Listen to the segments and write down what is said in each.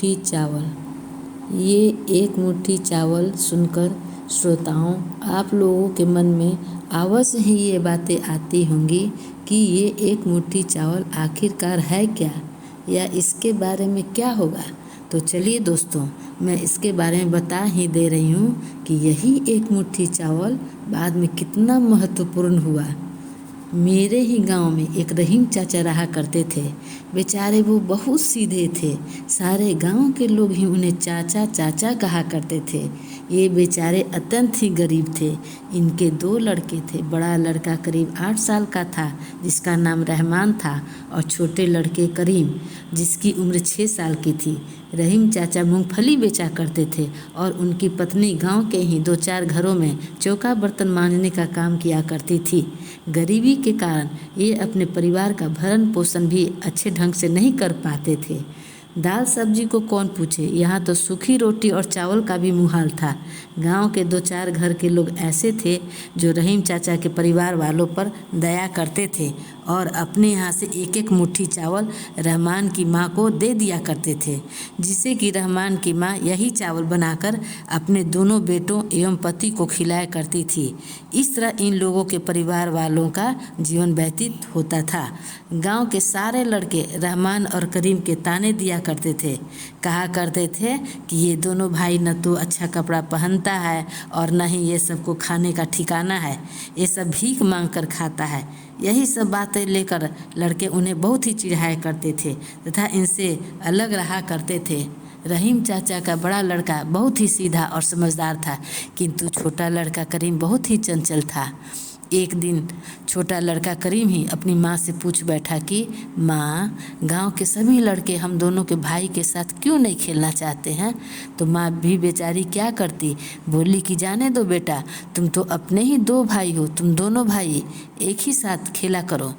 मुट्ठी चावल। ये एक मुट्ठी चावल सुनकर श्रोताओं आप लोगों के मन में अवश्य ही ये बातें आती होंगी कि ये एक मुट्ठी चावल आखिरकार है क्या, या इसके बारे में क्या होगा। तो चलिए दोस्तों, मैं इसके बारे में बता ही दे रही हूँ कि यही एक मुट्ठी चावल बाद में कितना महत्वपूर्ण हुआ। मेरे ही गांव में एक रहीम चाचा रहा करते थे। बेचारे वो बहुत सीधे थे। सारे गांव के लोग ही उन्हें चाचा चाचा कहा करते थे। ये बेचारे अत्यंत ही गरीब थे। इनके 2 लड़के थे। बड़ा लड़का करीब 8 साल का था, जिसका नाम रहमान था, और छोटे लड़के करीम, जिसकी उम्र 6 साल की थी। रहीम चाचा मूंगफली बेचा करते थे और उनकी पत्नी गांव के ही 2-4 घरों में चौका बर्तन मांजने का काम किया करती थी। गरीबी के कारण ये अपने परिवार का भरण पोषण भी अच्छे ढंग से नहीं कर पाते थे। दाल सब्जी को कौन पूछे, यहाँ तो सूखी रोटी और चावल का भी मुहाल था। गांव के 2-4 घर के लोग ऐसे थे जो रहीम चाचा के परिवार वालों पर दया करते थे और अपने यहाँ से एक एक मुट्ठी चावल रहमान की माँ को दे दिया करते थे, जिससे कि रहमान की माँ यही चावल बनाकर अपने दोनों बेटों एवं पति को खिलाया करती थी। इस तरह इन लोगों के परिवार वालों का जीवन व्यतीत होता था। गांव के सारे लड़के रहमान और करीम के ताने दिया करते थे। कहा करते थे कि ये दोनों भाई न तो अच्छा कपड़ा पहनता है और न ही ये सबको खाने का ठिकाना है, ये सब भीख मांग कर खाता है। यही सब बातें लेकर लड़के उन्हें बहुत ही चिढ़ाया करते थे तथा इनसे अलग रहा करते थे। रहीम चाचा का बड़ा लड़का बहुत ही सीधा और समझदार था, किंतु छोटा लड़का करीम बहुत ही चंचल था। एक दिन छोटा लड़का करीम ही अपनी माँ से पूछ बैठा कि माँ, गांव के सभी लड़के हम दोनों के भाई के साथ क्यों नहीं खेलना चाहते हैं। तो माँ भी बेचारी क्या करती, बोली कि जाने दो बेटा, तुम तो अपने ही 2 भाई हो, तुम दोनों भाई एक ही साथ खेला करो।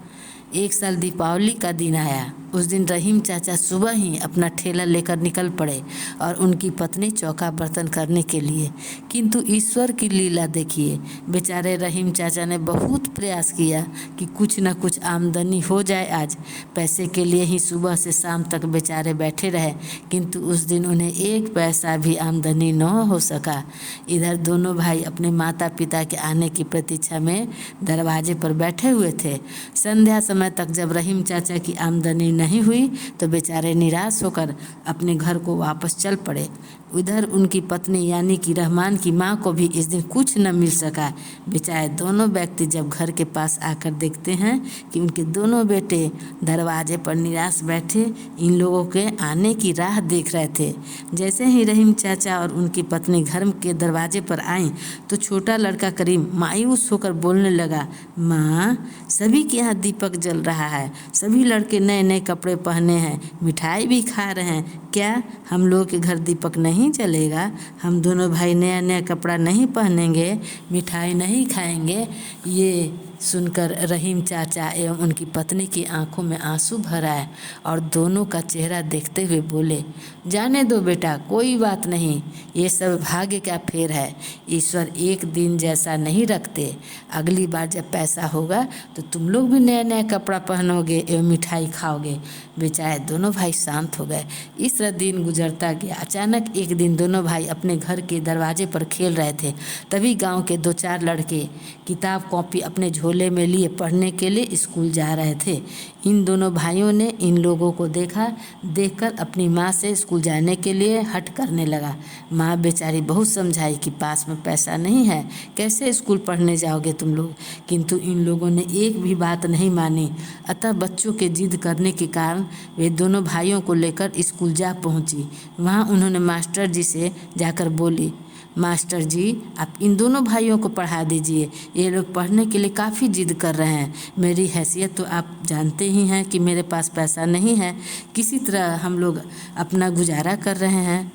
एक साल दीपावली का दिन आया। उस दिन रहीम चाचा सुबह ही अपना ठेला लेकर निकल पड़े और उनकी पत्नी चौका बर्तन करने के लिए। किंतु ईश्वर की लीला देखिए, बेचारे रहीम चाचा ने बहुत प्रयास किया कि कुछ न कुछ आमदनी हो जाए। आज पैसे के लिए ही सुबह से शाम तक बेचारे बैठे रहे, किंतु उस दिन उन्हें 1 पैसा भी आमदनी न हो सका। इधर दोनों भाई अपने माता पिता के आने की प्रतीक्षा में दरवाजे पर बैठे हुए थे। संध्या समय तक जब रहीम चाचा की आमदनी नहीं हुई तो बेचारे निराश होकर अपने घर को वापस चल पड़े। उधर उनकी पत्नी यानी कि रहमान की माँ को भी इस दिन कुछ न मिल सका। बेचारे दोनों व्यक्ति जब घर के पास आकर देखते हैं कि उनके दोनों बेटे दरवाजे पर निराश बैठे इन लोगों के आने की राह देख रहे थे। जैसे ही रहीम चाचा और उनकी पत्नी घर के दरवाजे पर आईं तो छोटा लड़का करीम मायूस होकर बोलने लगा, माँ, सभी के यहाँ दीपक जल रहा है, सभी लड़के नए नए कपड़े पहने हैं, मिठाई भी खा रहे हैं, क्या हम लोगों के घर दीपक नहीं जलेगा? हम दोनों भाई नया नया कपड़ा नहीं पहनेंगे, मिठाई नहीं खाएंगे? ये सुनकर रहीम चाचा एवं उनकी पत्नी की आंखों में आंसू भर आए और दोनों का चेहरा देखते हुए बोले, जाने दो बेटा, कोई बात नहीं, ये सब भाग्य का फेर है। ईश्वर एक दिन जैसा नहीं रखते। अगली बार जब पैसा होगा तो तुम लोग भी नया नया कपड़ा पहनोगे एवं मिठाई खाओगे। बेचारे दोनों भाई शांत हो गए। इस तरह दिन गुजरता गया। अचानक एक दिन दोनों भाई अपने घर के दरवाजे पर खेल रहे थे। तभी गांव के 2-4 लड़के किताब कॉपी अपने झोले में लिए पढ़ने के लिए स्कूल जा रहे थे। इन दोनों भाइयों ने इन लोगों को देखकर अपनी माँ से स्कूल जाने के लिए हट करने लगा। माँ बेचारी बहुत समझाई कि पास में पैसा नहीं है, कैसे स्कूल पढ़ने जाओगे तुम लोग, किंतु इन लोगों ने एक भी बात नहीं मानी। अतः बच्चों के जिद करने के कारण वे दोनों भाइयों को लेकर स्कूल जा पहुँची। वहाँ उन्होंने मास्टर जी से जाकर बोली, मास्टर जी, आप इन दोनों भाइयों को पढ़ा दीजिए, ये लोग पढ़ने के लिए काफ़ी जिद कर रहे हैं। मेरी हैसियत तो आप जानते ही हैं कि मेरे पास पैसा नहीं है, किसी तरह हम लोग अपना गुजारा कर रहे हैं,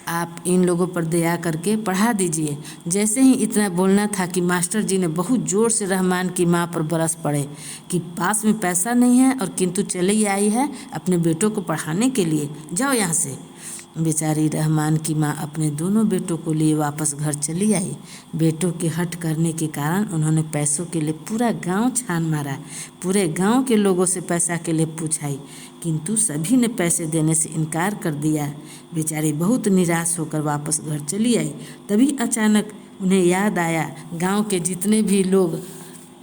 आप इन लोगों पर दया करके पढ़ा दीजिए। जैसे ही इतना बोलना था कि मास्टर जी ने बहुत ज़ोर से रहमान की माँ पर बरस पड़े कि पास में पैसा नहीं है और किंतु चली आई है अपने बेटों को पढ़ाने के लिए, जाओ यहाँ से। बेचारी रहमान की माँ अपने दोनों बेटों को लिए वापस घर चली आई। बेटों के हट करने के कारण उन्होंने पैसों के लिए पूरा गांव छान मारा। पूरे गांव के लोगों से पैसा के लिए पूछाई, किंतु सभी ने पैसे देने से इनकार कर दिया। बेचारी बहुत निराश होकर वापस घर चली आई। तभी अचानक उन्हें याद आया, गांव के जितने भी लोग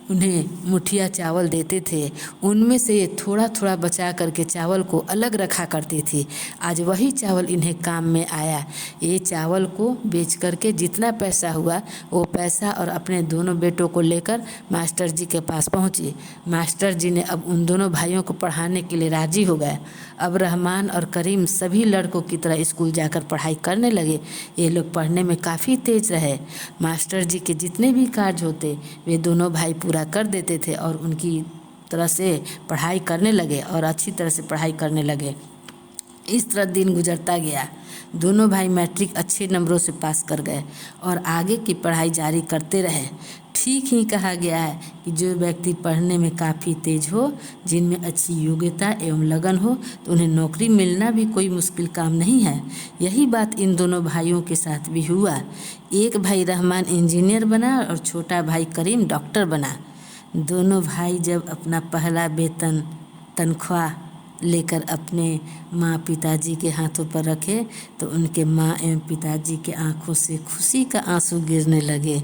उन्हें मुठिया चावल देते थे, उनमें से ये थोड़ा थोड़ा बचा करके चावल को अलग रखा करती थी। आज वही चावल इन्हें काम में आया। ये चावल को बेच करके जितना पैसा हुआ वो पैसा और अपने दोनों बेटों को लेकर मास्टर जी के पास पहुंची। मास्टर जी ने अब उन दोनों भाइयों को पढ़ाने के लिए राजी हो गए। अब रहमान और करीम सभी लड़कों की तरह स्कूल जाकर पढ़ाई करने लगे। ये लोग पढ़ने में काफ़ी तेज रहे। मास्टर जी के जितने भी कार्य होते वे दोनों भाई पूरा कर देते थे और उनकी तरह से पढ़ाई करने लगे और अच्छी तरह से पढ़ाई करने लगे। इस तरह दिन गुजरता गया। दोनों भाई मैट्रिक अच्छे नंबरों से पास कर गए और आगे की पढ़ाई जारी करते रहे। ठीक ही कहा गया है कि जो व्यक्ति पढ़ने में काफ़ी तेज हो, जिनमें अच्छी योग्यता एवं लगन हो, तो उन्हें नौकरी मिलना भी कोई मुश्किल काम नहीं है। यही बात इन दोनों भाइयों के साथ भी हुआ। एक भाई रहमान इंजीनियर बना और छोटा भाई करीम डॉक्टर बना। दोनों भाई जब अपना पहला वेतन तनख्वाह लेकर अपने माँ पिताजी के हाथों पर रखे तो उनके माँ एवं पिताजी के आंखों से खुशी का आंसू गिरने लगे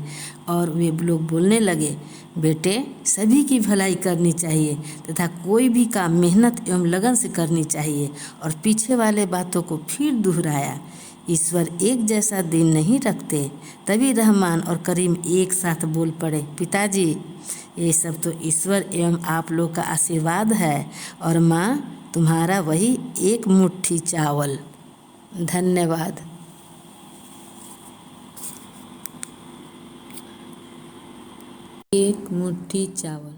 और वे लोग बोलने लगे, बेटे सभी की भलाई करनी चाहिए तथा कोई भी काम मेहनत एवं लगन से करनी चाहिए। और पीछे वाले बातों को फिर दोहराया, ईश्वर एक जैसा दिन नहीं रखते। तभी रहमान और करीम एक साथ बोल पड़े, पिताजी ये सब तो ईश्वर एवं आप लोग का आशीर्वाद है और माँ तुम्हारा वही एक मुट्ठी चावल। धन्यवाद। एक मुट्ठी चावल।